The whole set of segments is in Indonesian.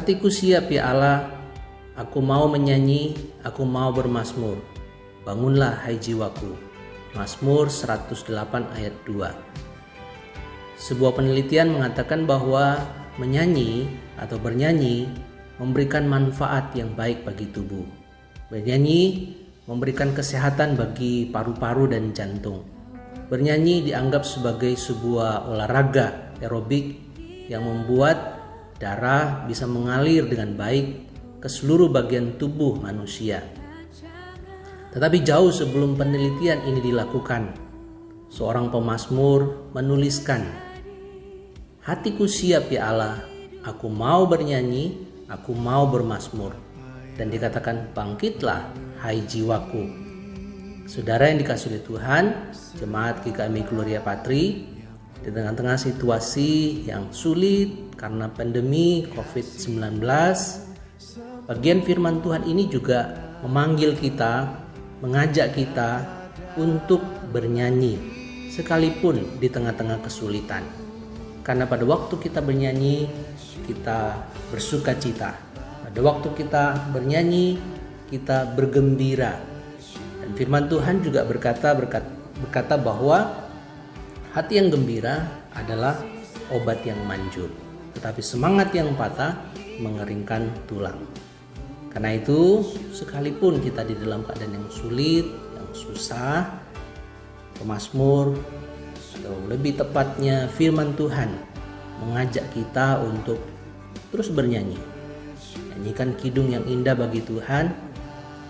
Hatiku siap ya Allah, aku mau menyanyi, aku mau bermazmur. Bangunlah hai jiwaku. Mazmur 108 ayat 2. Sebuah penelitian mengatakan bahwa menyanyi atau bernyanyi memberikan manfaat yang baik bagi tubuh. Bernyanyi memberikan kesehatan bagi paru-paru dan jantung. Bernyanyi dianggap sebagai sebuah olahraga aerobik yang membuat darah bisa mengalir dengan baik ke seluruh bagian tubuh manusia. Tetapi jauh sebelum penelitian ini dilakukan, seorang pemazmur menuliskan, "Hatiku siap ya Allah, aku mau bernyanyi, aku mau bermazmur." Dan dikatakan, "Bangkitlah hai jiwaku." Saudara yang dikasihi oleh Tuhan, jemaat GKMI Gloria Patri, di tengah-tengah situasi yang sulit karena pandemi COVID-19, bagian firman Tuhan ini juga memanggil kita, mengajak kita untuk bernyanyi sekalipun di tengah-tengah kesulitan. Karena pada waktu kita bernyanyi, kita bersuka cita. Pada waktu kita bernyanyi, kita bergembira. Dan firman Tuhan juga berkata bahwa hati yang gembira adalah obat yang manjur, tetapi semangat yang patah mengeringkan tulang. Karena itu, sekalipun kita di dalam keadaan yang sulit, yang susah, pemazmur atau lebih tepatnya firman Tuhan mengajak kita untuk terus bernyanyi. Nyanyikan kidung yang indah bagi Tuhan,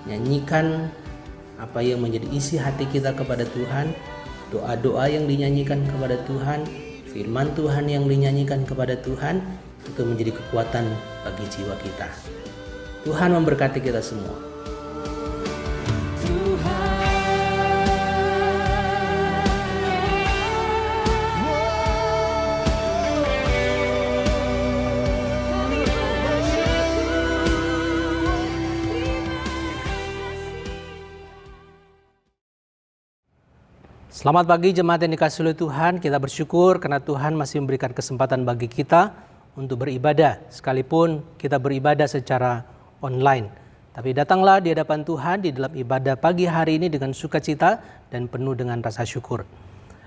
nyanyikan apa yang menjadi isi hati kita kepada Tuhan, doa-doa yang dinyanyikan kepada Tuhan, firman Tuhan yang dinyanyikan kepada Tuhan, itu menjadi kekuatan bagi jiwa kita. Tuhan memberkati kita semua. Selamat pagi jemaat yang dikasihi oleh Tuhan. Kita bersyukur karena Tuhan masih memberikan kesempatan bagi kita untuk beribadah, sekalipun kita beribadah secara online. Tapi datanglah di hadapan Tuhan di dalam ibadah pagi hari ini dengan sukacita dan penuh dengan rasa syukur.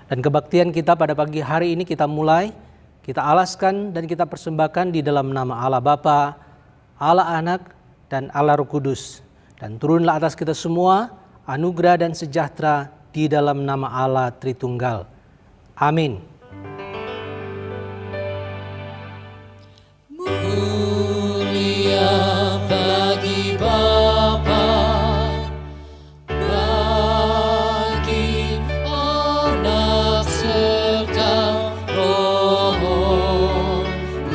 Dan kebaktian kita pada pagi hari ini kita mulai, kita alaskan dan kita persembahkan di dalam nama Allah Bapa, Allah Anak, dan Allah Roh Kudus. Dan turunlah atas kita semua anugerah dan sejahtera di dalam nama Allah Tritunggal. Amin. Mulia bagi Bapa, bagi Anak serta Roh Kudus,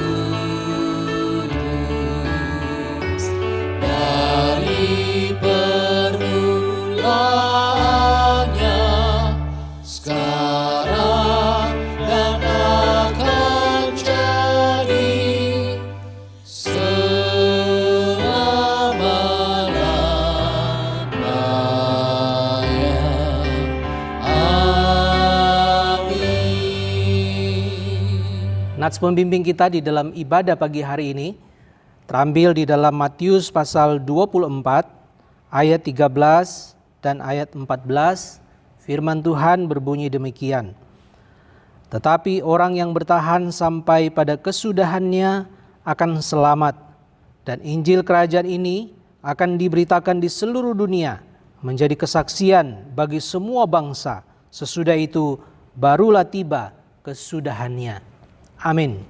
dari permulaan sekarang dan akan jadi selama-lamanya. Amin. Nats pembimbing kita di dalam ibadah pagi hari ini terambil di dalam Matius pasal 24 ayat 13 dan ayat 14. Firman Tuhan berbunyi demikian. Tetapi orang yang bertahan sampai pada kesudahannya akan selamat. Dan Injil kerajaan ini akan diberitakan di seluruh dunia menjadi kesaksian bagi semua bangsa. Sesudah itu barulah tiba kesudahannya. Amin.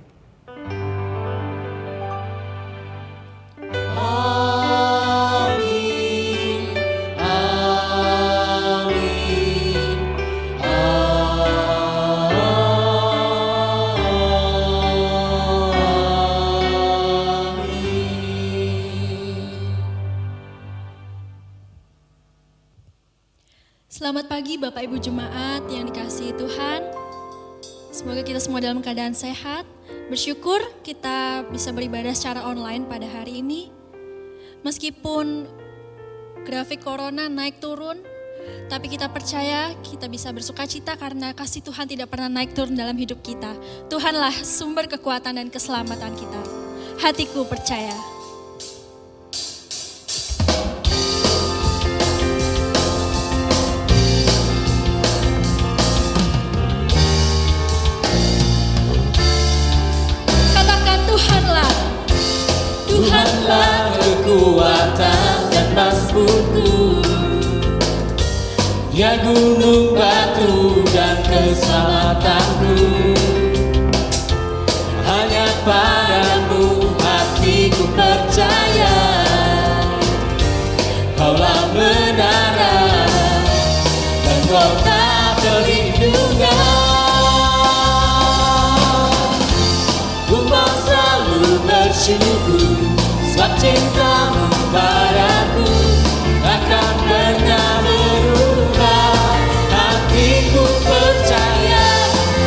Selamat pagi Bapak Ibu Jemaat yang dikasihi Tuhan. Semoga kita semua dalam keadaan sehat. Bersyukur kita bisa beribadah secara online pada hari ini. Meskipun grafik corona naik turun, tapi kita percaya kita bisa bersukacita karena kasih Tuhan tidak pernah naik turun dalam hidup kita. Tuhanlah sumber kekuatan dan keselamatan kita. hatiku percaya. Katakan Tuhanlah, Tuhanlah kekuatan dan mazmurku, Dia gunung batu dan keselamatanku. Hanya padamu hatiku percaya, Kaulah menara dan kota perlindungan. Ku mau selalu bersyukur sebab cintamu padaku takkan pernah berubah. Hatiku percaya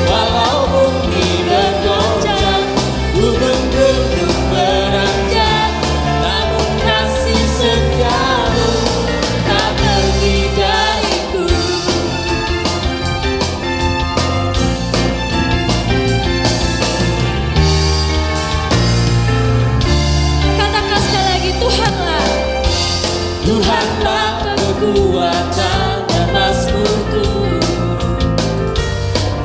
walau bumi bergoncang, gunung-gunung beranjak, namun kasih setiamu tak pergi dariku. katakan sekali lagi, Tuhanlah. Tuhanlah kekuatan dan mazmurku,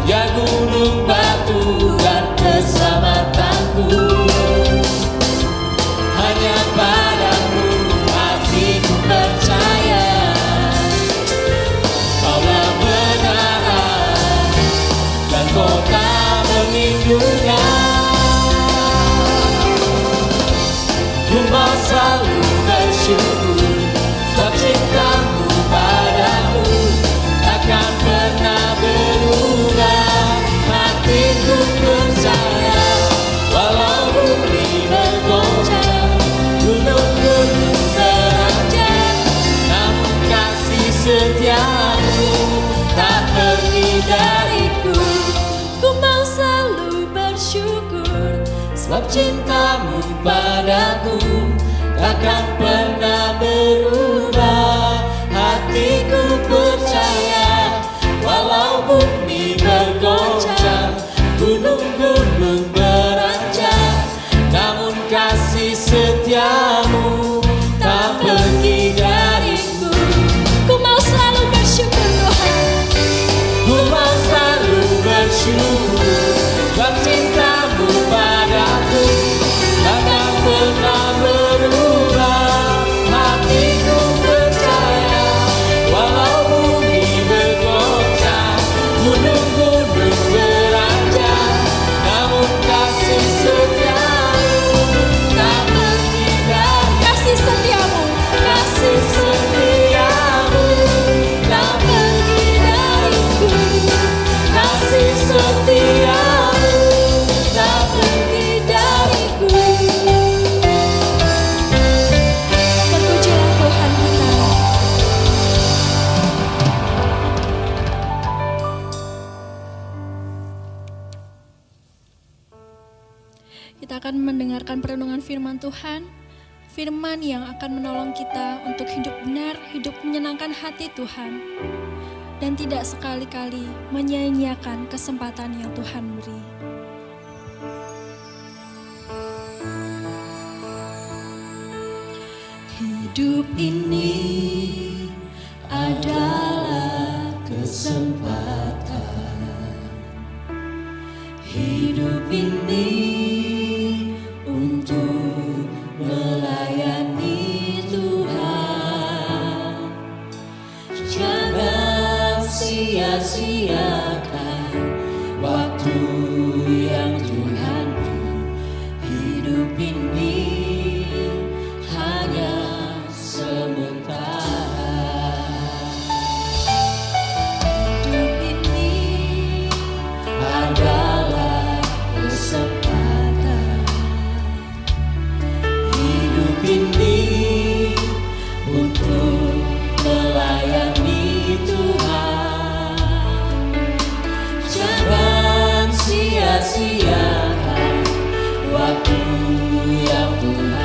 Dia gunung batu dan keselamatanku. Hanya padamu hatiku percaya, Kaulah menara dan kota perlindungan. Ku mau selalu bersyukur sebab cintamu padaku takkan pernah berubah. Hatiku percaya walau bumi bergoncang, gunung-gunung beranjak, namun kasih setiamu tak pergi dariku. Ku mau selalu bersyukur Sebab cintamu padaku takkan pernah berubah. Hatiku percaya walau bumi bergoncang, gunung-gunung beranjak, namun kasih setiamu tak pergi dariku. Ku mau selalu bersyukur Tuhan. Ku mau selalu bersyukur sebab cintamu padaku takkan pernah berubah. Hatiku percaya walau bumi bergoncang, gunung-gunung beranjak, namun kasih setiamu tak pergi dariku. Kasih setiamu, Kasih setiamu tak pergi dariku. Kasih setiamu tak pergi dariku. terpujilah Tuhan kita. Kita akan mendengarkan perenungan firman Tuhan. Firman yang akan menolong kita untuk hidup benar, hidup menyenangkan hati Tuhan. Dan tidak sekali-kali menyia-nyiakan kesempatan yang Tuhan beri. Hidup ini adalah kesempatan. Hidup ini untuk melayani Tuhan. Jangan sia-siakan waktu yang Tuhan beri. Hidup ini hanya sementara. Hidup ini adalah kesempatan. Hidup ini untuk melayani Tuhan. Jangan sia-siakan waktu yang Tuhan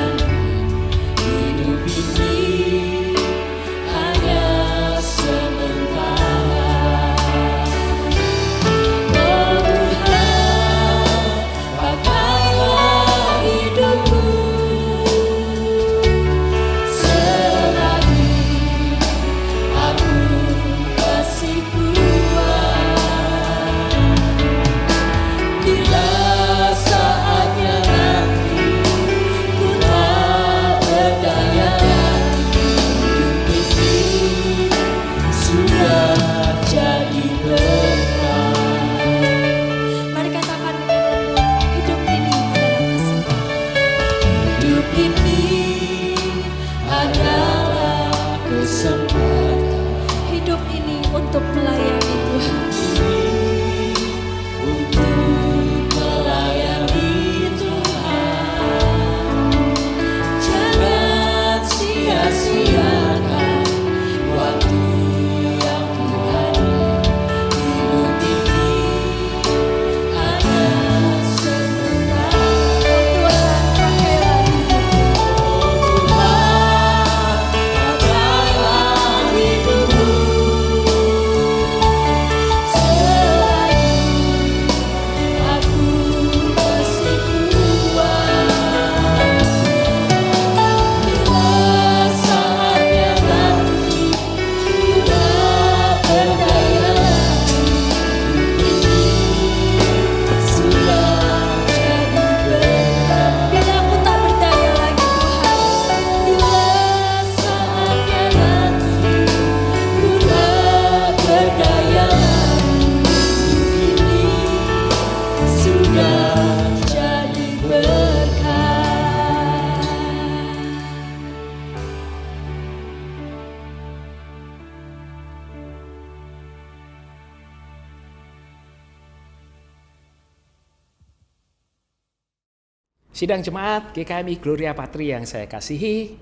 Sidang Jemaat GKMI Gloria Patri yang saya kasihi,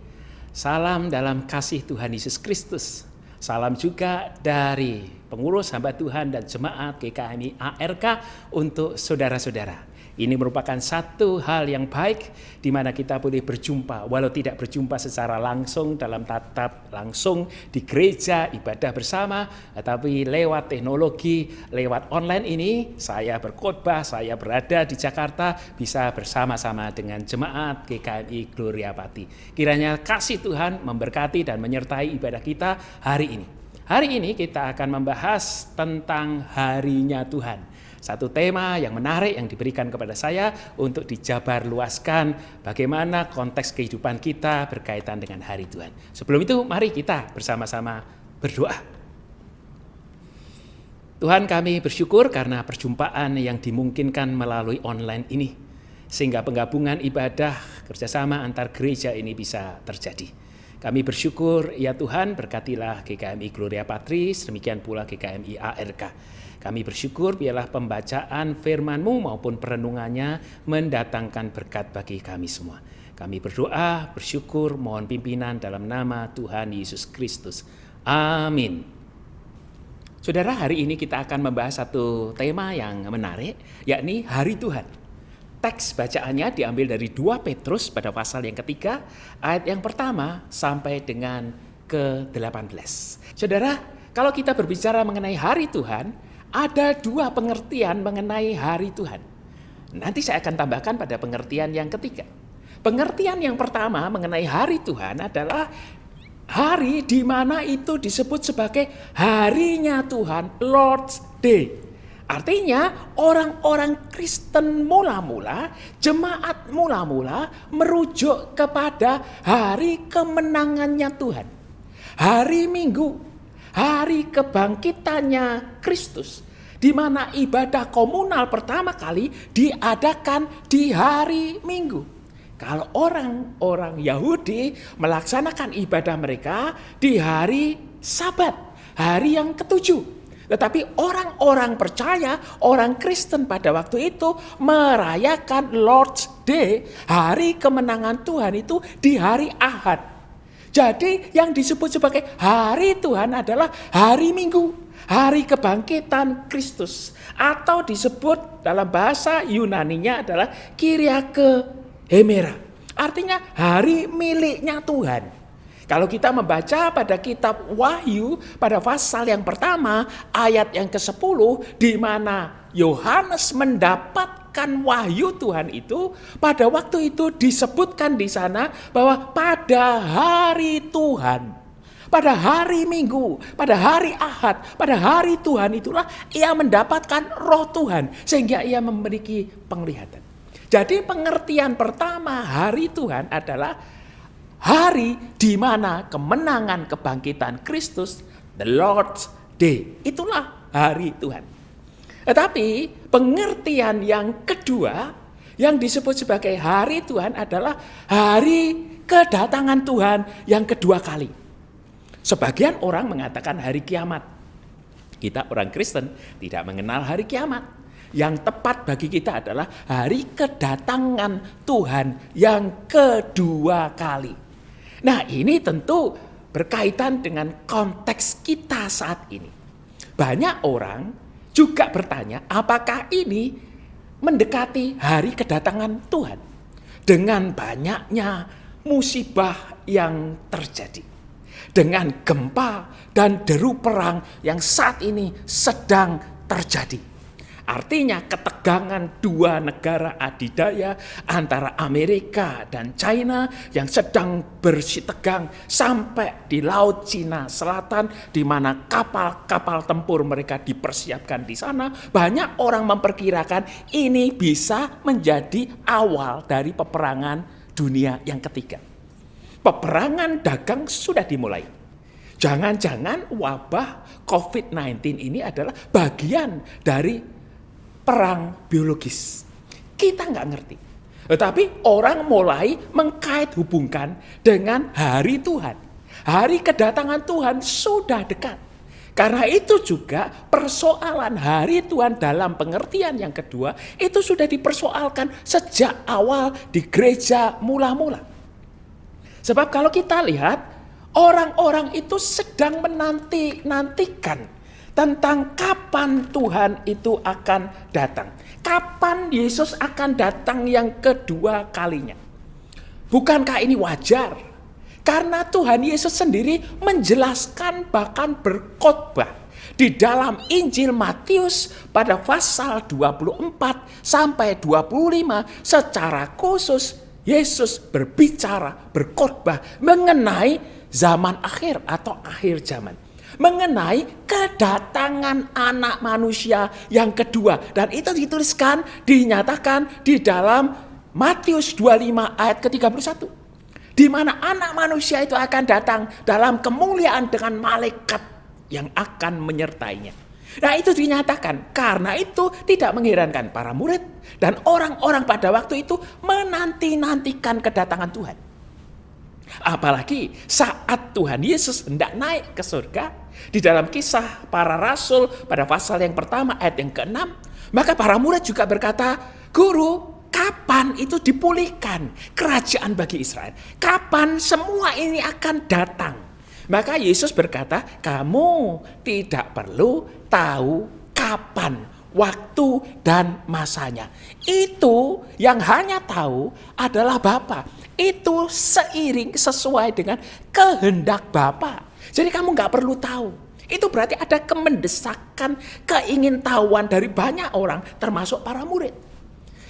salam dalam kasih Tuhan Yesus Kristus. Salam juga dari pengurus hamba Tuhan dan Jemaat GKMI ARK untuk saudara-saudara. Ini merupakan satu hal yang baik di mana kita boleh berjumpa, walau tidak berjumpa secara langsung dalam tatap langsung di gereja ibadah bersama, tetapi lewat teknologi, lewat online ini saya berkhotbah, saya berada di Jakarta bisa bersama-sama dengan jemaat GKMI Gloria Patri. Kiranya kasih Tuhan memberkati dan menyertai ibadah kita hari ini. Hari ini kita akan membahas tentang harinya Tuhan. Satu tema yang menarik yang diberikan kepada saya untuk dijabar luaskan bagaimana konteks kehidupan kita berkaitan dengan hari Tuhan. Sebelum itu mari kita bersama-sama berdoa. Tuhan, kami bersyukur karena perjumpaan yang dimungkinkan melalui online ini, sehingga penggabungan ibadah kerjasama antar gereja ini bisa terjadi. Kami bersyukur ya Tuhan, berkatilah GKMI Gloria Patri, demikian pula GKMI ARK. Kami bersyukur biarlah pembacaan firman-Mu maupun perenungannya mendatangkan berkat bagi kami semua. Kami berdoa, bersyukur, mohon pimpinan dalam nama Tuhan Yesus Kristus. Amin. Saudara, hari ini kita akan membahas satu tema yang menarik, yakni Hari Tuhan. Teks bacaannya diambil dari 2 Petrus pada pasal yang ketiga, ayat yang pertama sampai dengan ke-18. Saudara, kalau kita berbicara mengenai Hari Tuhan, ada 2 pengertian mengenai hari Tuhan. Nanti saya akan tambahkan pada pengertian yang ketiga. Pengertian yang pertama mengenai hari Tuhan adalah hari di mana itu disebut sebagai harinya Tuhan, Lord's Day. Artinya orang-orang Kristen mula-mula, jemaat mula-mula merujuk kepada hari kemenangannya Tuhan. Hari Minggu, hari kebangkitannya Kristus, di mana ibadah komunal pertama kali diadakan di hari Minggu. Kalau orang-orang Yahudi melaksanakan ibadah mereka di hari Sabat, hari yang ke-7. Tetapi orang-orang percaya, orang Kristen pada waktu itu merayakan Lord's Day, hari kemenangan Tuhan itu di hari Ahad. Jadi yang disebut sebagai hari Tuhan adalah hari Minggu, hari kebangkitan Kristus. Atau disebut dalam bahasa Yunaninya adalah Kyriake Hemera. Artinya hari miliknya Tuhan. Kalau kita membaca pada kitab Wahyu pada pasal yang pertama ayat yang ke-10 di mana Yohanes mendapatkan wahyu Tuhan itu, pada waktu itu disebutkan di sana bahwa pada hari Tuhan, pada hari Minggu, pada hari Ahad, pada hari Tuhan itulah ia mendapatkan roh Tuhan sehingga ia memiliki penglihatan. Jadi pengertian pertama hari Tuhan adalah hari di mana kemenangan kebangkitan Kristus, the Lord's Day. Itulah hari Tuhan. Tetapi pengertian yang kedua yang disebut sebagai hari Tuhan adalah hari kedatangan Tuhan yang kedua kali. Sebagian orang mengatakan hari kiamat. Kita orang Kristen tidak mengenal hari kiamat. Yang tepat bagi kita adalah hari kedatangan Tuhan yang kedua kali. Nah, ini tentu berkaitan dengan konteks kita saat ini. Banyak orang juga bertanya, apakah ini mendekati hari kedatangan Tuhan dengan banyaknya musibah yang terjadi, dengan gempa dan deru perang yang saat ini sedang terjadi. Artinya ketegangan 2 negara adidaya antara Amerika dan China yang sedang bersitegang sampai di Laut Cina Selatan, di mana kapal-kapal tempur mereka dipersiapkan di sana. Banyak orang memperkirakan ini bisa menjadi awal dari peperangan dunia yang ketiga. Peperangan dagang sudah dimulai. Jangan-jangan wabah COVID-19 ini adalah bagian dari perang biologis. Kita nggak ngerti. Tetapi orang mulai mengkait hubungkan dengan hari Tuhan. Hari kedatangan Tuhan sudah dekat. Karena itu juga persoalan hari Tuhan dalam pengertian yang kedua itu sudah dipersoalkan sejak awal di gereja mula-mula. Sebab kalau kita lihat orang-orang itu sedang menanti-nantikan tentang kapan Tuhan itu akan datang. Kapan Yesus akan datang yang kedua kalinya. Bukankah ini wajar? Karena Tuhan Yesus sendiri menjelaskan bahkan berkhotbah di dalam Injil Matius pada pasal 24 sampai 25 secara khusus Yesus berkhotbah mengenai zaman akhir atau akhir zaman. Mengenai kedatangan anak manusia yang kedua. Dan itu dituliskan, dinyatakan di dalam Matius 25 ayat ke-31. Di mana anak manusia itu akan datang dalam kemuliaan dengan malaikat yang akan menyertainya. Nah itu dinyatakan, karena itu tidak mengherankan para murid dan orang-orang pada waktu itu menanti-nantikan kedatangan Tuhan. Apalagi saat Tuhan Yesus hendak naik ke surga, di dalam Kisah Para Rasul pada pasal yang pertama ayat yang ke-6, maka para murid juga berkata, "Guru, kapan itu dipulihkan kerajaan bagi Israel? Kapan semua ini akan datang?" Maka Yesus berkata, "Kamu tidak perlu tahu kapan, waktu dan masanya. Itu yang hanya tahu adalah Bapa. Itu seiring sesuai dengan kehendak Bapa. Jadi kamu gak perlu tahu." Itu berarti ada kemendesakan, keingintahuan dari banyak orang termasuk para murid.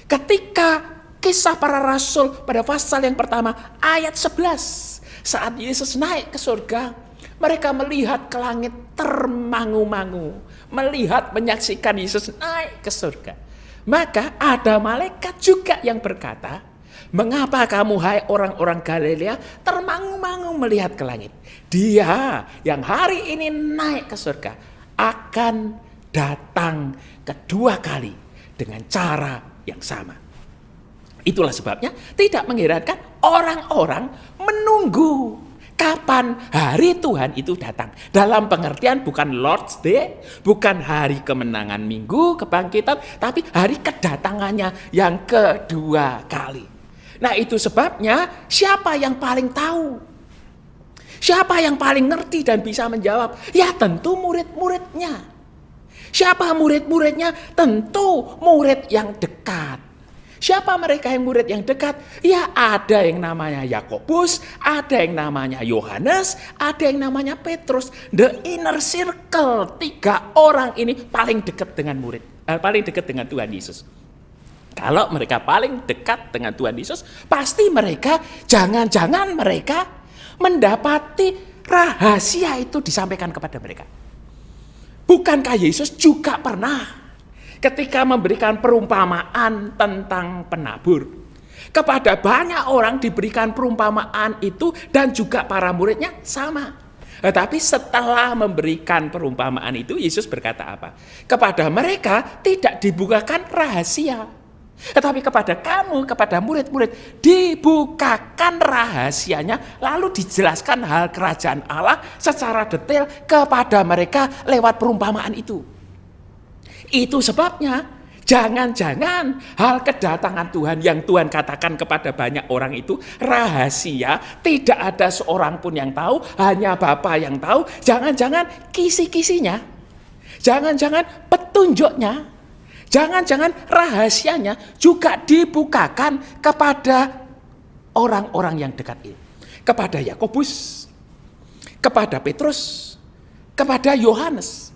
Ketika Kisah Para Rasul pada pasal yang pertama ayat 11. Saat Yesus naik ke surga, mereka melihat ke langit termangu-mangu. Menyaksikan Yesus naik ke surga. Maka ada malaikat juga yang berkata, "Mengapa kamu hai orang-orang Galilea termangu-mangu melihat ke langit? Dia yang hari ini naik ke surga akan datang kedua kali dengan cara yang sama." Itulah sebabnya tidak mengherankan orang-orang menunggu kapan hari Tuhan itu datang. Dalam pengertian bukan Lord's Day, bukan hari kemenangan Minggu, kebangkitan, tapi hari kedatangannya yang kedua kali. Nah itu sebabnya siapa yang paling tahu? Siapa yang paling ngerti dan bisa menjawab? Ya tentu murid-muridnya. Siapa murid-muridnya? Tentu murid yang dekat. Siapa mereka yang murid yang dekat? Ya ada yang namanya Yakobus, ada yang namanya Yohanes, ada yang namanya Petrus. The inner circle, 3 orang ini paling dekat dengan paling dekat dengan Tuhan Yesus. Kalau mereka paling dekat dengan Tuhan Yesus, pasti mereka, jangan-jangan mereka mendapati rahasia itu disampaikan kepada mereka. Bukankah Yesus juga pernah ketika memberikan perumpamaan tentang penabur, kepada banyak orang diberikan perumpamaan itu dan juga para muridnya sama. Tetapi setelah memberikan perumpamaan itu, Yesus berkata apa? Kepada mereka tidak dibukakan rahasia. Tetapi kepada kamu, kepada murid-murid, dibukakan rahasianya, lalu dijelaskan hal kerajaan Allah secara detail kepada mereka lewat perumpamaan itu. Itu sebabnya jangan-jangan hal kedatangan Tuhan yang Tuhan katakan kepada banyak orang itu rahasia, tidak ada seorang pun yang tahu, hanya Bapa yang tahu. Jangan-jangan kisi-kisinya, jangan-jangan petunjuknya, jangan-jangan rahasianya juga dibukakan kepada orang-orang yang dekat ini. Kepada Yakobus, kepada Petrus, kepada Yohanes.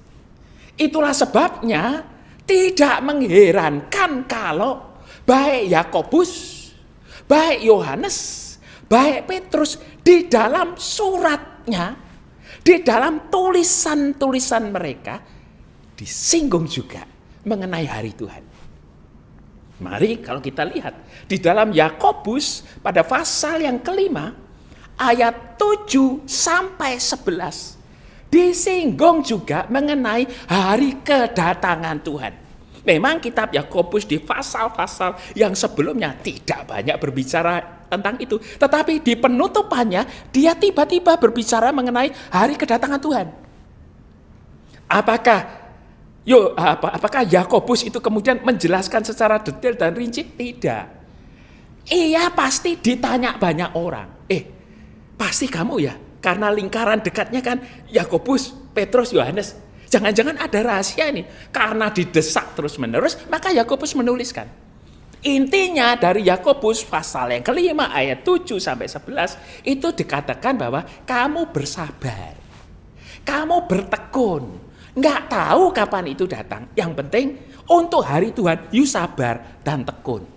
Itulah sebabnya tidak mengherankan kalau baik Yakobus, baik Yohanes, baik Petrus di dalam suratnya, di dalam tulisan-tulisan mereka disinggung juga mengenai hari Tuhan. Mari kalau kita lihat di dalam Yakobus pada pasal yang kelima ayat 7 sampai 11 disinggung juga mengenai hari kedatangan Tuhan. Memang kitab Yakobus di pasal-pasal yang sebelumnya tidak banyak berbicara tentang itu. Tetapi di penutupannya dia tiba-tiba berbicara mengenai hari kedatangan Tuhan. Apakah Yakobus itu kemudian menjelaskan secara detail dan rinci? Tidak. Iya, pasti ditanya banyak orang. Pasti kamu ya, karena lingkaran dekatnya kan Yakobus, Petrus, Yohanes. Jangan-jangan ada rahasia ini. Karena didesak terus-menerus, maka Yakobus menuliskan. Intinya dari Yakobus pasal yang kelima ayat 7 sampai 11 itu dikatakan bahwa kamu bersabar. Kamu bertekun. Nggak tahu kapan itu datang. Yang penting untuk hari Tuhan, you sabar dan tekun.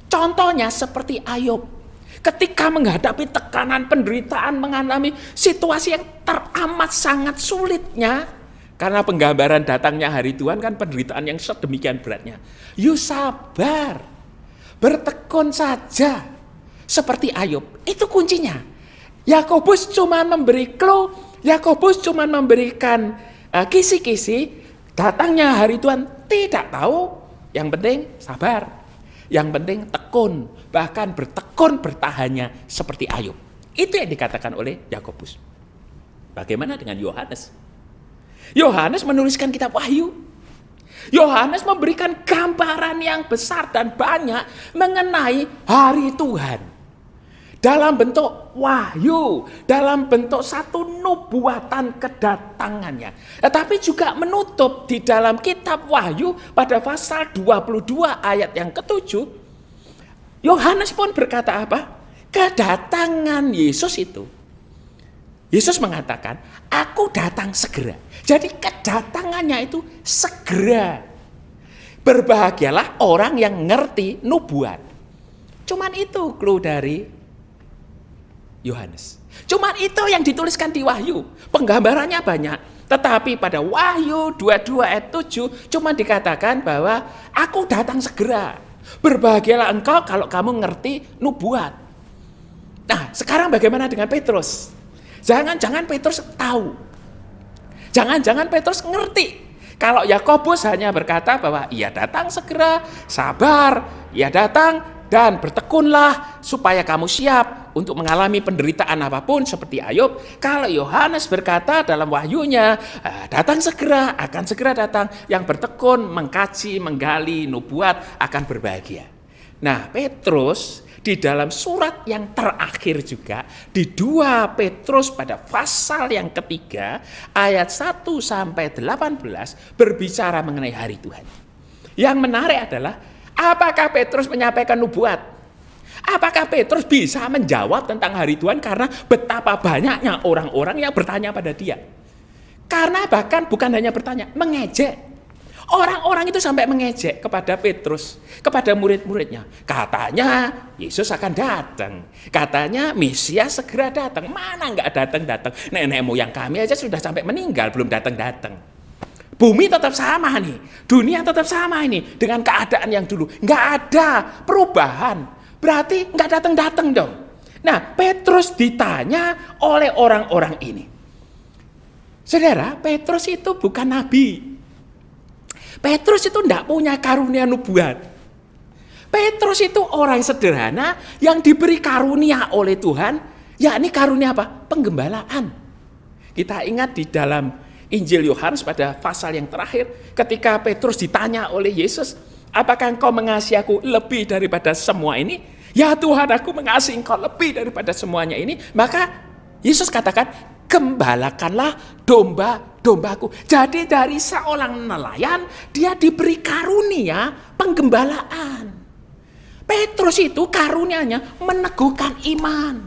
Contohnya seperti Ayub. Ketika menghadapi tekanan, penderitaan, mengalami situasi yang teramat sangat sulitnya, karena penggambaran datangnya hari Tuhan kan penderitaan yang sedemikian beratnya. You sabar, bertekun saja, seperti Ayub. Itu kuncinya. Yakobus cuma memberi clue, Yakobus cuma memberikan kisi-kisi, datangnya hari Tuhan tidak tahu. Yang penting sabar, yang penting tekun, bahkan bertekun bertahannya seperti Ayub. Itu yang dikatakan oleh Yakobus. Bagaimana dengan Yohanes? Yohanes menuliskan kitab Wahyu. Yohanes memberikan gambaran yang besar dan banyak mengenai hari Tuhan. Dalam bentuk wahyu, dalam bentuk satu nubuatan kedatangannya. Tetapi juga menutup di dalam kitab Wahyu pada pasal 22 ayat yang ke-7. Yohanes pun berkata apa? Kedatangan Yesus itu. Yesus mengatakan, aku datang segera. Jadi kedatangannya itu segera. Berbahagialah orang yang ngerti nubuat. Cuman itu clue dari Yohanes. Cuman itu yang dituliskan di Wahyu. Penggambarannya banyak. Tetapi pada Wahyu 22 ayat 7 cuma dikatakan bahwa aku datang segera. Berbahagialah engkau kalau kamu ngerti nubuat. Nah, sekarang bagaimana dengan Petrus? Jangan-jangan Petrus tahu. Jangan-jangan Petrus ngerti. Kalau Yakobus hanya berkata bahwa ia datang segera, sabar, ia datang dan bertekunlah supaya kamu siap untuk mengalami penderitaan apapun seperti Ayub. Kalau Yohanes berkata dalam wahyunya, datang segera, akan segera datang. Yang bertekun, mengkaji, menggali, nubuat akan berbahagia. Nah, Petrus di dalam surat yang terakhir juga, di 2 Petrus pada pasal yang ketiga, ayat 1 sampai 18 berbicara mengenai hari Tuhan. Yang menarik adalah, apakah Petrus menyampaikan nubuat? Apakah Petrus bisa menjawab tentang hari Tuhan karena betapa banyaknya orang-orang yang bertanya pada dia? Karena bahkan bukan hanya bertanya, mengejek. Orang-orang itu sampai mengejek kepada Petrus, kepada murid-muridnya. Katanya Yesus akan datang. Katanya Mesias segera datang. Mana nggak datang-datang? Nenek moyang kami aja sudah sampai meninggal, belum datang-datang. Bumi tetap sama nih, dunia tetap sama ini dengan keadaan yang dulu. Nggak ada perubahan, berarti nggak datang-datang dong. Nah, Petrus ditanya oleh orang-orang ini. Saudara, Petrus itu bukan nabi. Petrus itu tidak punya karunia nubuat. Petrus itu orang sederhana yang diberi karunia oleh Tuhan, yakni karunia apa? Penggembalaan. Kita ingat di dalam Injil Yohanes pada pasal yang terakhir, ketika Petrus ditanya oleh Yesus, apakah engkau mengasihi aku lebih daripada semua ini? Ya Tuhan, aku mengasihi engkau lebih daripada semuanya ini. Maka Yesus katakan, gembalakanlah domba-dombaku. Jadi dari seorang nelayan, dia diberi karunia penggembalaan. Petrus itu karunianya meneguhkan iman.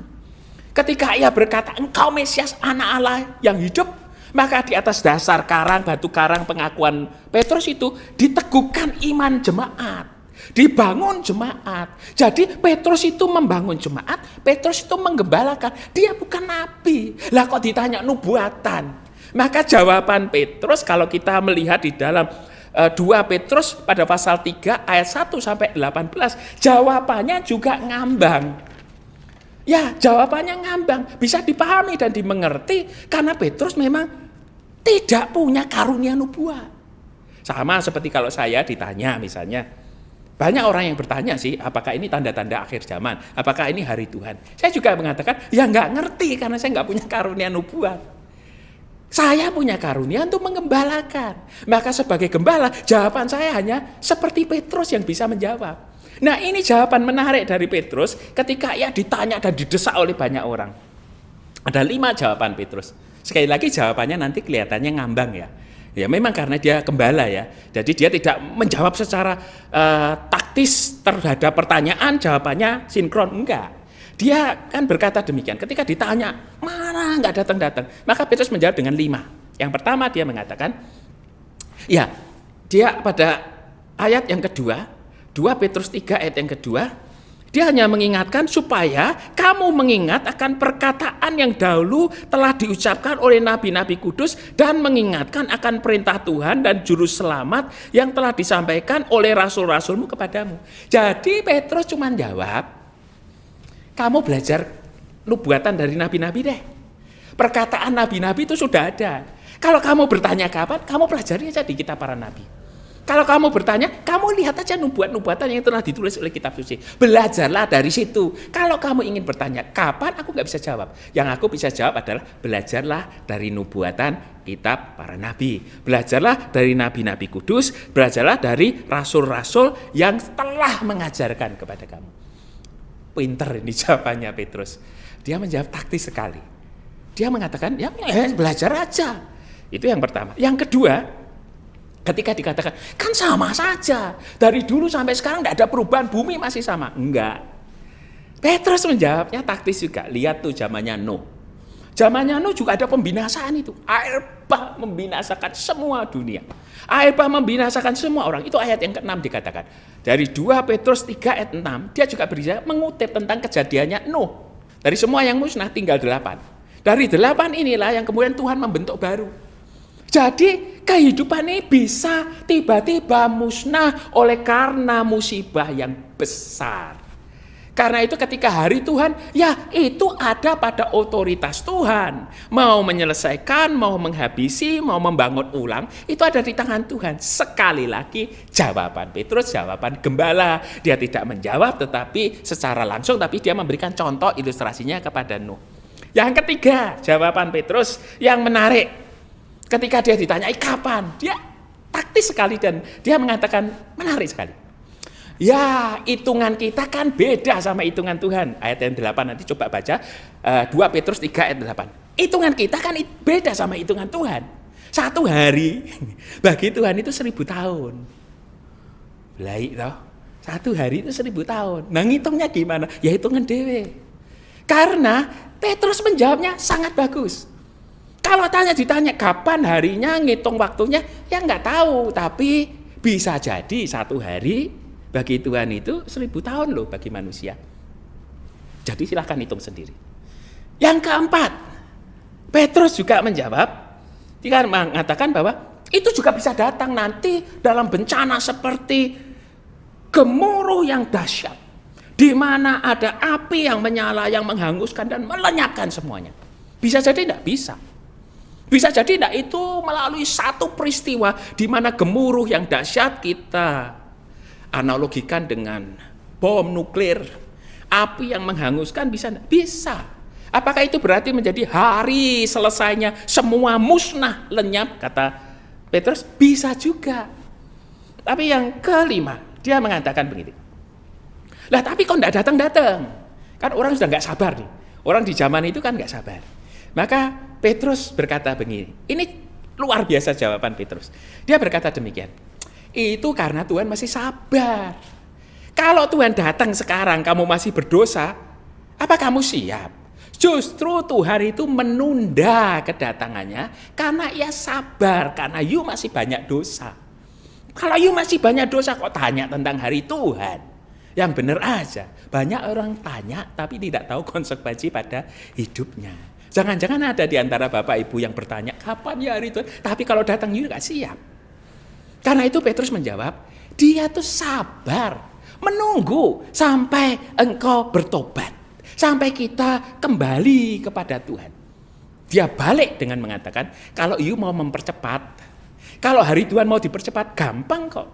Ketika ia berkata, engkau Mesias anak Allah yang hidup, maka di atas dasar karang, batu karang pengakuan Petrus itu diteguhkan iman jemaat. Dibangun jemaat. Jadi Petrus itu membangun jemaat, Petrus itu menggembalakan. Dia bukan nabi. Lah kok ditanya nubuatan? Maka jawaban Petrus kalau kita melihat di dalam 2 Petrus pada pasal 3 ayat 1 sampai 18, jawabannya juga ngambang. Ya, jawabannya ngambang, bisa dipahami dan dimengerti karena Petrus memang tidak punya karunia nubuat. Sama seperti kalau saya ditanya misalnya, banyak orang yang bertanya sih, apakah ini tanda-tanda akhir zaman? Apakah ini hari Tuhan? Saya juga mengatakan, ya nggak ngerti karena saya nggak punya karunia nubuat. Saya punya karunia untuk mengembalakan. Maka sebagai gembala, jawaban saya hanya seperti Petrus yang bisa menjawab. Nah, ini jawaban menarik dari Petrus ketika ia ditanya dan didesak oleh banyak orang. Ada 5 jawaban Petrus. Sekali lagi jawabannya nanti kelihatannya ngambang ya. Ya memang karena dia gembala ya. Jadi dia tidak menjawab secara taktis terhadap pertanyaan, jawabannya sinkron. Enggak. Dia kan berkata demikian. Ketika ditanya, mana enggak datang-datang. Maka Petrus menjawab dengan 5. Yang pertama dia mengatakan, ya dia pada ayat yang kedua, 2 Petrus 3 ayat yang kedua, dia hanya mengingatkan supaya kamu mengingat akan perkataan yang dahulu telah diucapkan oleh nabi-nabi kudus dan mengingatkan akan perintah Tuhan dan juru selamat yang telah disampaikan oleh rasul-rasulmu kepadamu. Jadi Petrus cuma jawab, kamu belajar nubuatan dari nabi-nabi deh. Perkataan nabi-nabi itu sudah ada. Kalau kamu bertanya kapan, kamu pelajari aja di kitab para nabi. Kalau kamu bertanya, kamu lihat aja nubuat-nubuatan yang telah ditulis oleh kitab suci. Belajarlah dari situ. Kalau kamu ingin bertanya, kapan, aku nggak bisa jawab. Yang aku bisa jawab adalah, belajarlah dari nubuatan kitab para nabi. Belajarlah dari nabi-nabi kudus. Belajarlah dari rasul-rasul yang telah mengajarkan kepada kamu. Pinter ini jawabannya Petrus. Dia menjawab taktis sekali. Dia mengatakan, ya belajar aja. Itu yang pertama. Yang kedua, ketika dikatakan, kan sama saja. Dari dulu sampai sekarang tidak ada perubahan, bumi masih sama. Enggak. Petrus menjawabnya taktis juga. Lihat tuh zamannya Nuh. Zamannya Nuh juga ada pembinasaan itu. Air bah membinasakan semua dunia. Air bah membinasakan semua orang. Itu ayat yang ke-6 dikatakan. Dari 2 Petrus 3 ayat 6, dia juga berbicara mengutip tentang kejadiannya Nuh. Dari semua yang musnah tinggal 8. Dari 8 inilah yang kemudian Tuhan membentuk baru. Jadi kehidupan ini bisa tiba-tiba musnah oleh karena musibah yang besar. Karena itu ketika hari Tuhan, ya itu ada pada otoritas Tuhan. Mau menyelesaikan, mau menghabisi, mau membangun ulang, itu ada di tangan Tuhan. Sekali lagi jawaban Petrus, jawaban gembala. Dia tidak menjawab tetapi secara langsung, tapi dia memberikan contoh ilustrasinya kepada Nuh. Yang ketiga, jawaban Petrus yang menarik. Ketika dia ditanyai kapan, dia taktis sekali dan dia mengatakan menarik sekali. Ya, hitungan kita kan beda sama hitungan Tuhan. Ayat yang 8 nanti coba baca 2 Petrus 3 ayat 8. Hitungan kita kan beda sama hitungan Tuhan. 1 hari bagi Tuhan itu 1000 tahun. Baik toh. 1 hari itu 1000 tahun. Nah, ngitungnya gimana? Ya hitungan dewe. Karena Petrus menjawabnya sangat bagus. Kalau ditanya kapan harinya, ngitung waktunya, ya nggak tahu. Tapi bisa jadi 1 hari bagi Tuhan itu 1000 tahun loh bagi manusia. Jadi silahkan hitung sendiri. Yang keempat, Petrus juga menjawab, dia mengatakan bahwa itu juga bisa datang nanti dalam bencana seperti gemuruh yang dahsyat. Di mana ada api yang menyala, yang menghanguskan dan melenyapkan semuanya. Bisa jadi tidak bisa. Bisa jadi tidak itu melalui satu peristiwa di mana gemuruh yang dahsyat kita analogikan dengan bom nuklir, api yang menghanguskan bisa. Apakah itu berarti menjadi hari selesainya semua musnah lenyap kata Petrus? Bisa juga. Tapi yang kelima dia mengatakan begini. Lah tapi kok tidak datang-datang? Kan orang sudah nggak sabar nih. Orang di zaman itu kan nggak sabar. Maka Petrus berkata begini, ini luar biasa jawaban Petrus. Dia berkata demikian, itu karena Tuhan masih sabar. Kalau Tuhan datang sekarang kamu masih berdosa, apa kamu siap? Justru Tuhan itu menunda kedatangannya karena ia sabar, karena you masih banyak dosa. Kalau you masih banyak dosa kok tanya tentang hari Tuhan? Yang benar aja, banyak orang tanya tapi tidak tahu konsekuensi pada hidupnya. Jangan-jangan ada di antara bapak ibu yang bertanya, kapan ya hari Tuhan? Tapi kalau datang you gak siap. Karena itu Petrus menjawab, dia tuh sabar, menunggu sampai engkau bertobat. Sampai kita kembali kepada Tuhan. Dia balik dengan mengatakan, kalau you mau mempercepat, kalau hari Tuhan mau dipercepat, gampang kok.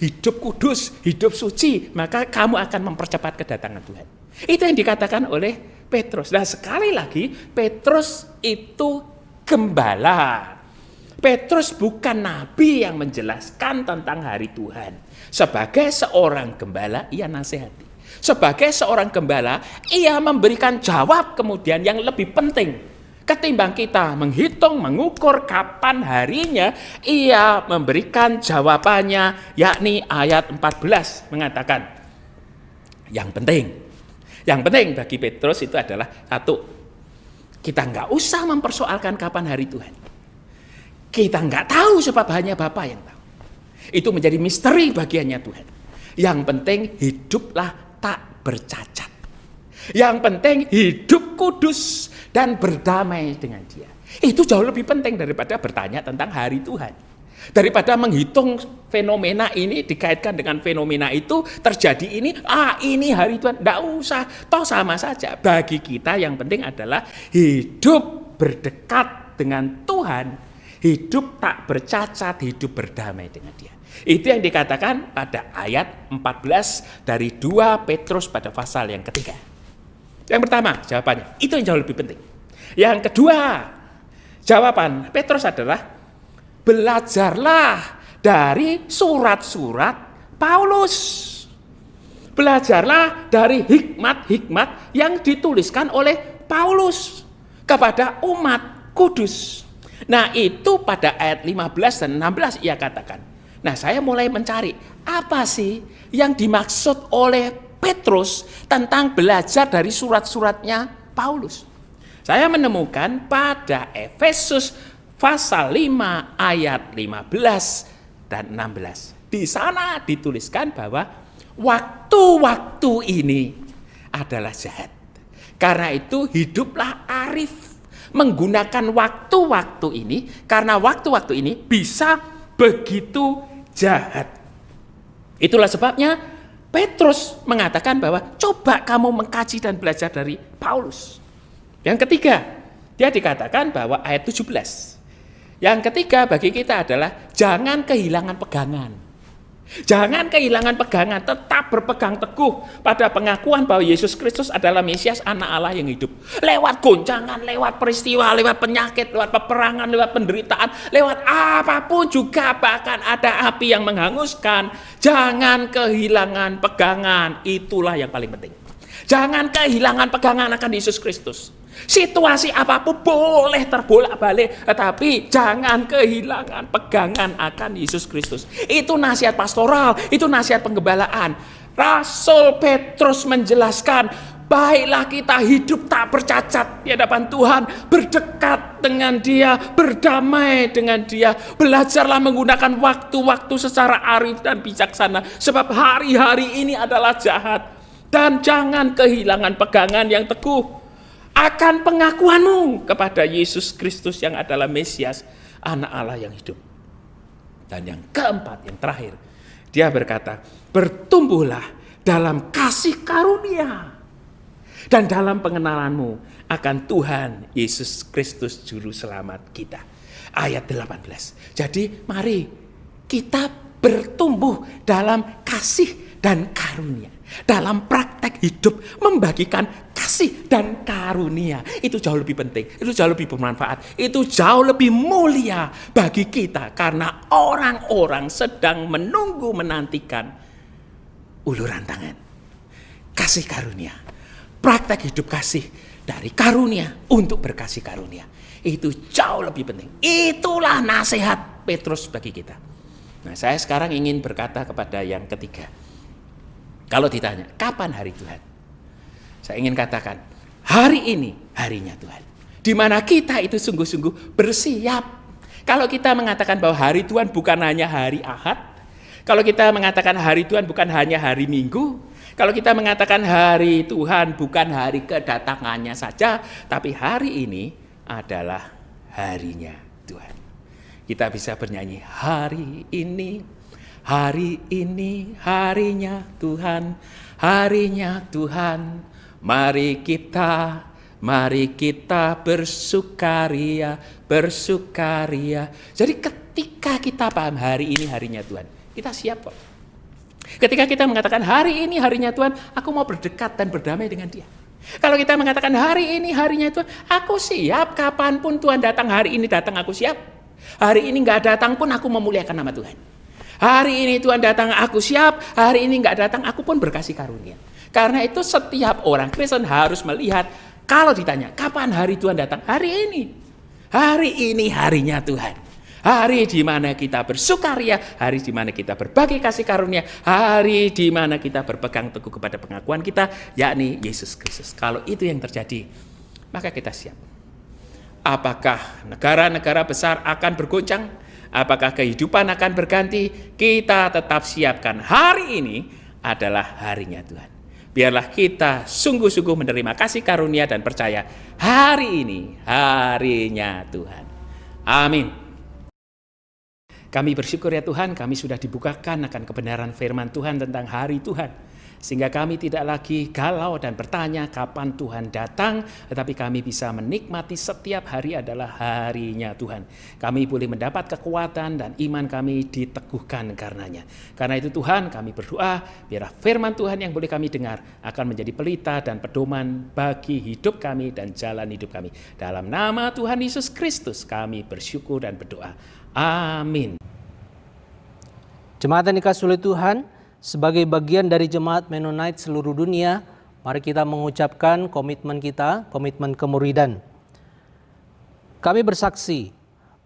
Hidup kudus, hidup suci, maka kamu akan mempercepat kedatangan Tuhan. Itu yang dikatakan oleh Petrus. Nah sekali lagi Petrus itu gembala. Petrus bukan nabi yang menjelaskan tentang hari Tuhan. Sebagai seorang gembala, ia nasihati. Sebagai seorang gembala, ia memberikan jawab kemudian yang lebih penting. Ketimbang kita menghitung, mengukur kapan harinya, ia memberikan jawabannya, yakni ayat 14 mengatakan, yang penting bagi Petrus itu adalah satu, kita nggak usah mempersoalkan kapan hari Tuhan. Kita nggak tahu sebab hanya Bapa yang tahu. Itu menjadi misteri bagiannya Tuhan. Yang penting hiduplah tak bercacat. Yang penting hidup kudus dan berdamai dengan Dia. Itu jauh lebih penting daripada bertanya tentang hari Tuhan. Daripada menghitung fenomena ini dikaitkan dengan fenomena itu, terjadi ini hari Tuhan. Tidak usah, toh sama saja. Bagi kita yang penting adalah hidup berdekat dengan Tuhan, hidup tak bercacat, hidup berdamai dengan Dia. Itu yang dikatakan pada ayat 14 dari 2 Petrus pada pasal yang ketiga. Yang pertama jawabannya, itu yang jauh lebih penting. Yang kedua, jawaban Petrus adalah belajarlah dari surat-surat Paulus. Belajarlah dari hikmat-hikmat yang dituliskan oleh Paulus kepada umat kudus. Nah, itu pada ayat 15 dan 16 ia katakan. Nah, saya mulai mencari apa sih yang dimaksud oleh Petrus tentang belajar dari surat-suratnya Paulus. Saya menemukan pada Efesus pasal 5 ayat 15 dan 16. Di sana dituliskan bahwa waktu-waktu ini adalah jahat. Karena itu hiduplah arif menggunakan waktu-waktu ini, karena waktu-waktu ini bisa begitu jahat. Itulah sebabnya Petrus mengatakan bahwa coba kamu mengkaji dan belajar dari Paulus. Yang ketiga, dia dikatakan bahwa ayat 17. Yang ketiga bagi kita adalah jangan kehilangan pegangan. Jangan kehilangan pegangan, tetap berpegang teguh pada pengakuan bahwa Yesus Kristus adalah Mesias, anak Allah yang hidup. Lewat goncangan, lewat peristiwa, lewat penyakit, lewat peperangan, lewat penderitaan, lewat apapun juga, bahkan ada api yang menghanguskan. Jangan kehilangan pegangan, itulah yang paling penting. Jangan kehilangan pegangan akan Yesus Kristus. Situasi apapun boleh terbolak-balik, tetapi jangan kehilangan pegangan akan Yesus Kristus. Itu nasihat pastoral, itu nasihat penggembalaan. Rasul Petrus menjelaskan, baiklah kita hidup tak bercacat di hadapan Tuhan, berdekat dengan Dia, berdamai dengan Dia. Belajarlah menggunakan waktu-waktu secara arif dan bijaksana, sebab hari-hari ini adalah jahat. Dan jangan kehilangan pegangan yang teguh akan pengakuanmu kepada Yesus Kristus yang adalah Mesias, anak Allah yang hidup. Dan yang keempat, yang terakhir, dia berkata, bertumbuhlah dalam kasih karunia dan dalam pengenalanmu akan Tuhan Yesus Kristus Juru Selamat kita. Ayat 18. Jadi mari kita bertumbuh dalam kasih dan karunia. Dalam praktek hidup membagikan kasih dan karunia. Itu jauh lebih penting, itu jauh lebih bermanfaat, itu jauh lebih mulia bagi kita. Karena orang-orang sedang menunggu menantikan uluran tangan. Kasih karunia, praktek hidup kasih dari karunia untuk berkasih karunia. Itu jauh lebih penting. Itulah nasihat Petrus bagi kita. Nah, saya sekarang ingin berkata kepada yang ketiga. Kalau ditanya, kapan hari Tuhan? Saya ingin katakan, hari ini harinya Tuhan. Di mana kita itu sungguh-sungguh bersiap. Kalau kita mengatakan bahwa hari Tuhan bukan hanya hari Ahad, kalau kita mengatakan hari Tuhan bukan hanya hari Minggu, kalau kita mengatakan hari Tuhan bukan hari kedatangannya saja, tapi hari ini adalah harinya Tuhan. Kita bisa bernyanyi, hari ini harinya Tuhan, harinya Tuhan. Mari kita bersukaria. Jadi ketika kita paham hari ini harinya Tuhan, kita siap kok. Ketika kita mengatakan hari ini harinya Tuhan, aku mau berdekat dan berdamai dengan Dia. Kalau kita mengatakan hari ini harinya Tuhan, aku siap kapanpun Tuhan datang, hari ini datang aku siap. Hari ini nggak datang pun aku memuliakan nama Tuhan. Hari ini Tuhan datang aku siap, hari ini nggak datang aku pun berkasih karunia. Karena itu setiap orang Kristen harus melihat, kalau ditanya kapan hari Tuhan datang, hari ini. Hari ini harinya Tuhan. Hari di mana kita bersukaria, hari di mana kita berbagi kasih karunia, hari di mana kita berpegang teguh kepada pengakuan kita, yakni Yesus Kristus. Kalau itu yang terjadi, maka kita siap. Apakah negara-negara besar akan bergoncang? Apakah kehidupan akan berganti? Kita tetap siapkan hari ini adalah harinya Tuhan. Biarlah kita sungguh-sungguh menerima kasih karunia dan percaya hari ini harinya Tuhan. Amin. Kami bersyukur ya Tuhan, kami sudah dibukakan akan kebenaran firman Tuhan tentang hari Tuhan. Sehingga kami tidak lagi galau dan bertanya kapan Tuhan datang, tetapi kami bisa menikmati setiap hari adalah harinya Tuhan. Kami boleh mendapat kekuatan dan iman kami diteguhkan karenanya. Karena itu Tuhan, kami berdoa biar firman Tuhan yang boleh kami dengar akan menjadi pelita dan pedoman bagi hidup kami dan jalan hidup kami. Dalam nama Tuhan Yesus Kristus kami bersyukur dan berdoa. Amin. Jemaat yang dikasihi oleh Tuhan, sebagai bagian dari jemaat Mennonite seluruh dunia, mari kita mengucapkan komitmen kita, komitmen kemuridan. Kami bersaksi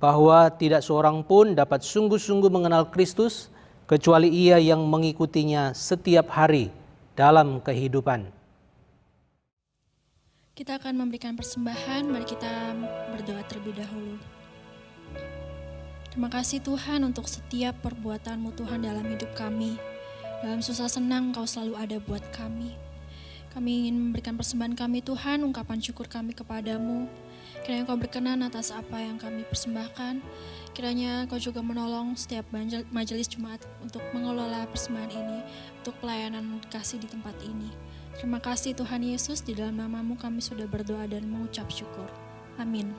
bahwa tidak seorang pun dapat sungguh-sungguh mengenal Kristus kecuali ia yang mengikutinya setiap hari dalam kehidupan. Kita akan memberikan persembahan, mari kita berdoa terlebih dahulu. Terima kasih Tuhan untuk setiap perbuatan-Mu Tuhan dalam hidup kami. Dalam susah senang Engkau selalu ada buat kami. Kami ingin memberikan persembahan kami Tuhan, ungkapan syukur kami kepadamu. Kiranya Engkau berkenan atas apa yang kami persembahkan. Kiranya Engkau juga menolong setiap majelis Jumat untuk mengelola persembahan ini, untuk pelayanan kasih di tempat ini. Terima kasih Tuhan Yesus, di dalam nama-Mu kami sudah berdoa dan mengucap syukur. Amin.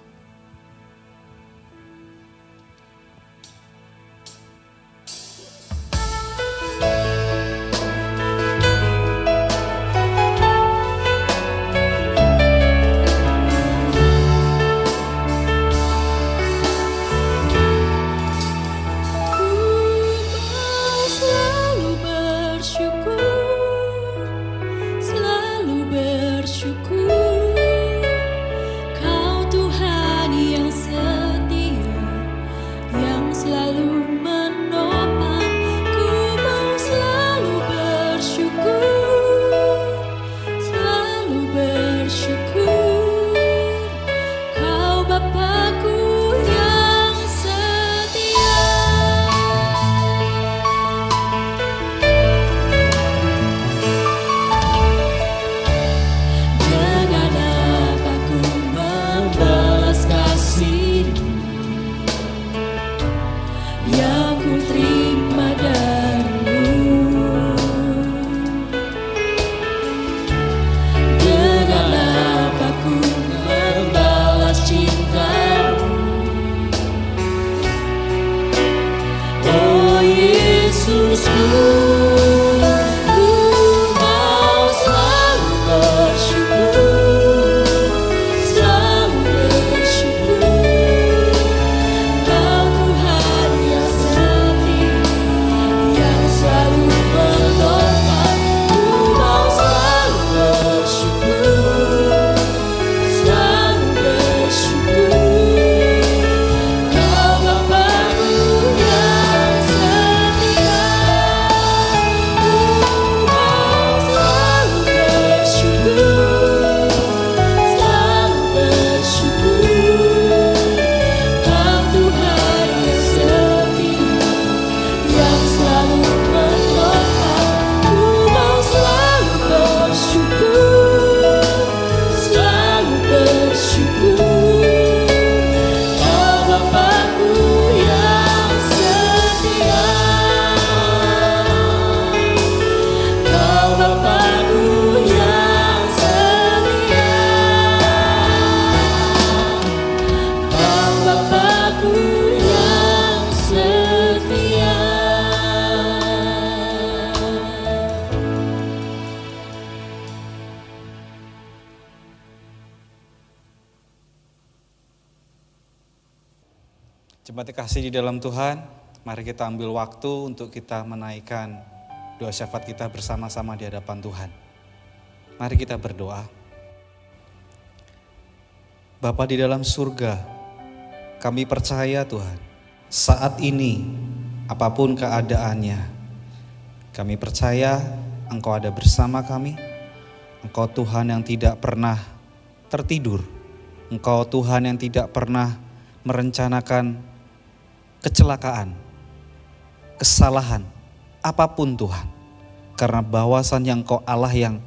Jemaat kasih di dalam Tuhan, mari kita ambil waktu untuk kita menaikkan doa syafaat kita bersama-sama di hadapan Tuhan. Mari kita berdoa. Bapa di dalam surga, kami percaya Tuhan, saat ini apapun keadaannya, kami percaya Engkau ada bersama kami. Engkau Tuhan yang tidak pernah tertidur. Engkau Tuhan yang tidak pernah merencanakan kecelakaan, kesalahan, apapun Tuhan. Karena bahwasannya Engkau Allah yang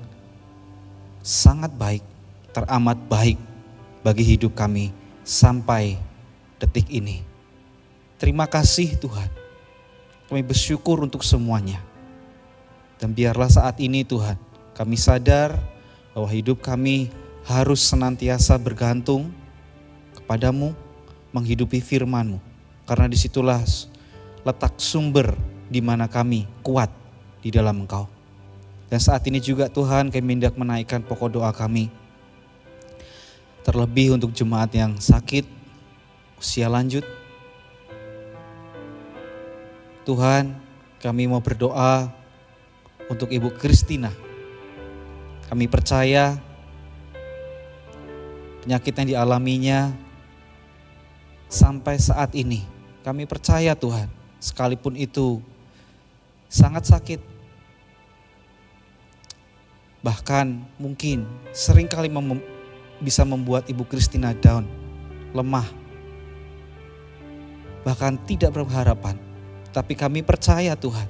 sangat baik, teramat baik bagi hidup kami sampai detik ini. Terima kasih Tuhan. Kami bersyukur untuk semuanya. Dan biarlah saat ini Tuhan, kami sadar bahwa hidup kami harus senantiasa bergantung kepadamu, menghidupi firman-Mu. Karena disitulah letak sumber di mana kami kuat di dalam Engkau. Dan saat ini juga Tuhan, kami hendak menaikkan pokok doa kami. Terlebih untuk jemaat yang sakit, usia lanjut. Tuhan, kami mau berdoa untuk Ibu Kristina. Kami percaya penyakit yang dialaminya sampai saat ini, kami percaya Tuhan, sekalipun itu sangat sakit, bahkan mungkin seringkali bisa membuat Ibu Kristina down, lemah, bahkan tidak berharapan. Tapi kami percaya Tuhan,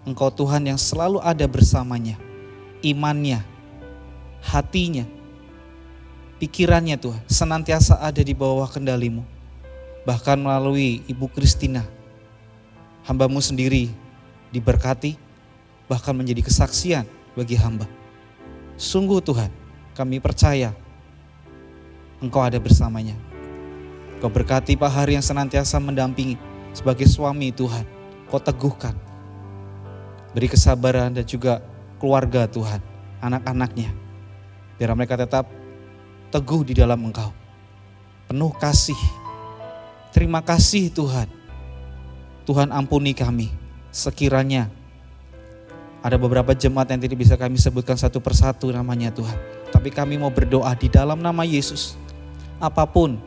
Engkau Tuhan yang selalu ada bersamanya, imannya, hatinya, pikirannya Tuhan, senantiasa ada di bawah kendali-Mu. Bahkan melalui Ibu Kristina, hamba-Mu sendiri diberkati, bahkan menjadi kesaksian bagi hamba. Sungguh Tuhan, kami percaya Engkau ada bersamanya. Kau berkati Pak Hari yang senantiasa mendampingi sebagai suami Tuhan. Kau teguhkan, beri kesabaran dan juga keluarga Tuhan, anak-anaknya. Biar mereka tetap teguh di dalam Engkau, penuh kasih. Terima kasih Tuhan. Tuhan ampuni kami sekiranya ada beberapa jemaat yang tidak bisa kami sebutkan satu persatu namanya Tuhan. Tapi kami mau berdoa di dalam nama Yesus. Apapun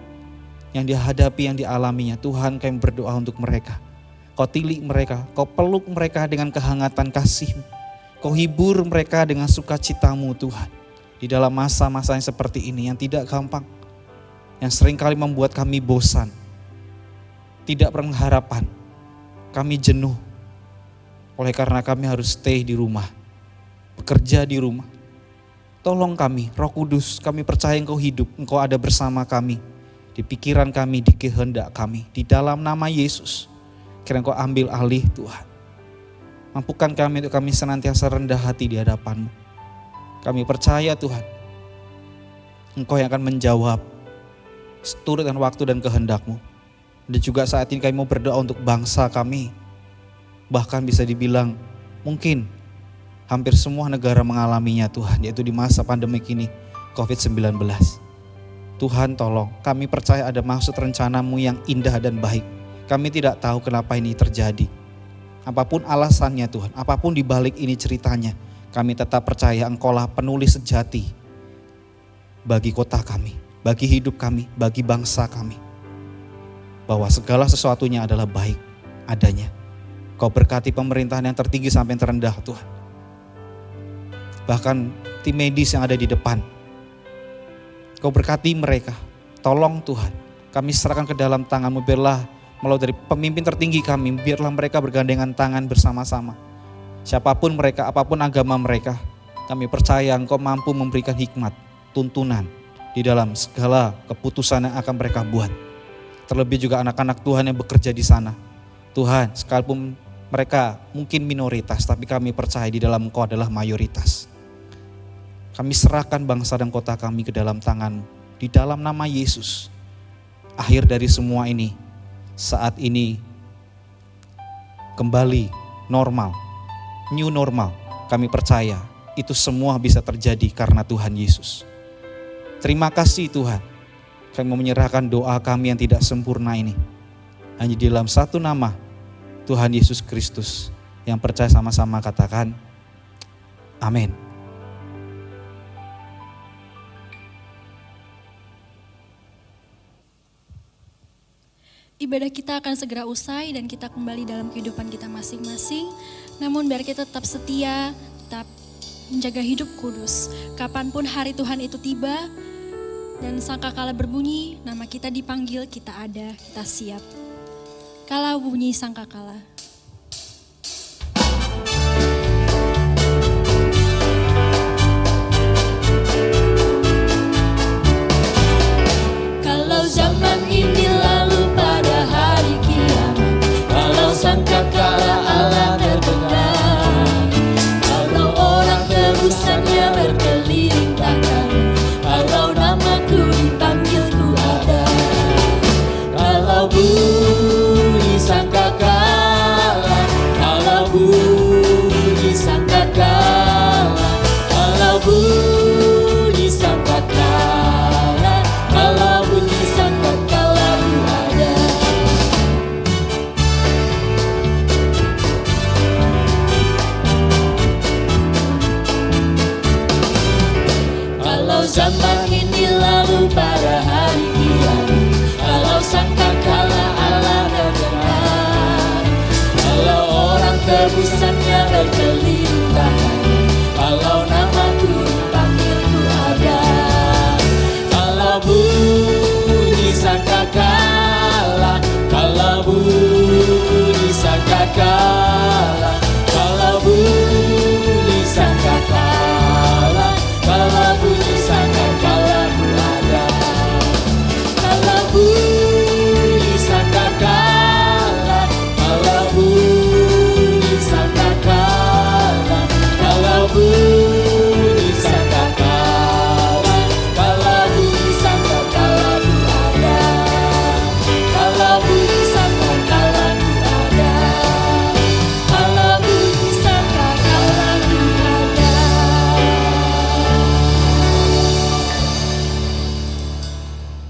yang dihadapi, yang dialaminya, Tuhan kami berdoa untuk mereka. Kau tilik mereka, Kau peluk mereka dengan kehangatan kasih-Mu. Kau hibur mereka dengan sukacita-Mu Tuhan. Di dalam masa-masa yang seperti ini yang tidak gampang, yang seringkali membuat kami bosan, tidak berpengharapan, kami jenuh. Oleh karena kami harus stay di rumah, bekerja di rumah. Tolong kami, Roh Kudus, kami percaya Engkau hidup, Engkau ada bersama kami, di pikiran kami, di kehendak kami. Di dalam nama Yesus, kiranya Engkau ambil alih Tuhan. Mampukan kami untuk kami senantiasa rendah hati di hadapan-Mu. Kami percaya Tuhan, Engkau yang akan menjawab seturut dengan waktu dan kehendak-Mu. Dan juga saat ini kami mau berdoa untuk bangsa kami. Bahkan bisa dibilang mungkin hampir semua negara mengalaminya Tuhan, yaitu di masa pandemi ini COVID-19. Tuhan tolong, kami percaya ada maksud rencana-Mu yang indah dan baik. Kami tidak tahu kenapa ini terjadi. Apapun alasannya Tuhan, apapun di balik ini ceritanya, kami tetap percaya Engkaulah penulis sejati bagi kota kami, bagi hidup kami, bagi bangsa kami. Bahwa segala sesuatunya adalah baik adanya. Kau berkati pemerintahan yang tertinggi sampai yang terendah Tuhan. Bahkan tim medis yang ada di depan, Kau berkati mereka. Tolong Tuhan, kami serahkan ke dalam tangan-Mu. Biarlah melalui dari pemimpin tertinggi kami, biarlah mereka bergandengan tangan bersama-sama. Siapapun mereka, apapun agama mereka, kami percaya Engkau mampu memberikan hikmat, tuntunan di dalam segala keputusan yang akan mereka buat. Terlebih juga anak-anak Tuhan yang bekerja di sana. Tuhan, sekalipun mereka mungkin minoritas, tapi kami percaya di dalam Engkau adalah mayoritas. Kami serahkan bangsa dan kota kami ke dalam tangan-Mu. Di dalam nama Yesus. Akhir dari semua ini, saat ini kembali normal, new normal. Kami percaya itu semua bisa terjadi karena Tuhan Yesus. Terima kasih Tuhan. Kami mau menyerahkan doa kami yang tidak sempurna ini hanya di dalam satu nama, Tuhan Yesus Kristus. Yang percaya sama-sama katakan, amin. Ibadah kita akan segera usai dan kita kembali dalam kehidupan kita masing-masing. Namun biar kita tetap setia, tetap menjaga hidup kudus. Kapanpun hari Tuhan itu tiba dan sangkakala berbunyi, nama kita dipanggil, kita ada, kita siap. Kalau bunyi sangkakala. Kalau zaman ini lalu pada hari kiamat, kalau sangkakala Allah terdengar, kalau orang tebusannya berkeliling tangan, kalau namaku dipanggil ku ada. Kalau bunyi sangkakala, kalau bunyi sangkakala, kalau bunyi sangkakala, kalau bunyi sangkakala ku ada. Kalau zaman ini lalu pada hari kiamat, kalau sangkakala Allah terdengar, kalau orang tebusannya berkeliling tangan, kalau namaku dipanggil ku ada. Kalau bunyi sangkakala, kalau bunyi sangkakala, kalau bunyi sangkakala, kalau bunyi sangkakala ku ada. Kalau bunyi sangkakala, kalau bunyi sangkakala, kalau bunyi sangkakala, kalau bunyi sangkakala ku ada. Kalau bunyi sangkakala ku ada. Kalau bunyi sangkakala ku ada.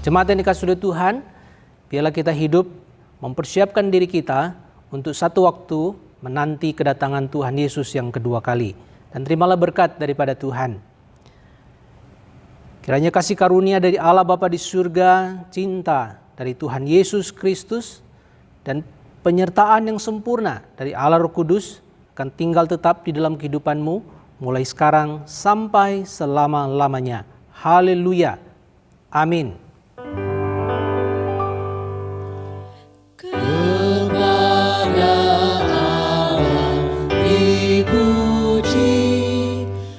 Jemaat yang dikasihi oleh Tuhan, biarlah kita hidup mempersiapkan diri kita untuk satu waktu menanti kedatangan Tuhan Yesus yang kedua kali. Dan terimalah berkat daripada Tuhan. Kiranya kasih karunia dari Allah Bapa di surga, cinta dari Tuhan Yesus Kristus, dan penyertaan yang sempurna dari Allah Roh Kudus akan tinggal tetap di dalam kehidupanmu mulai sekarang sampai selama-lamanya. Haleluya. Amin. Kepada Allah dipuji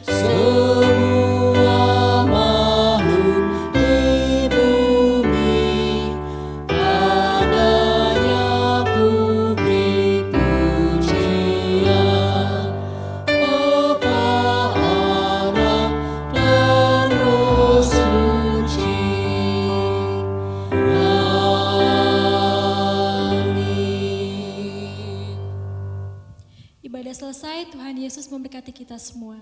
semua makhluk di bumi, padanya ku beri pujian, Bapa, Anak, dan Roh Suci. Ibadah selesai, Tuhan Yesus memberkati kita semua.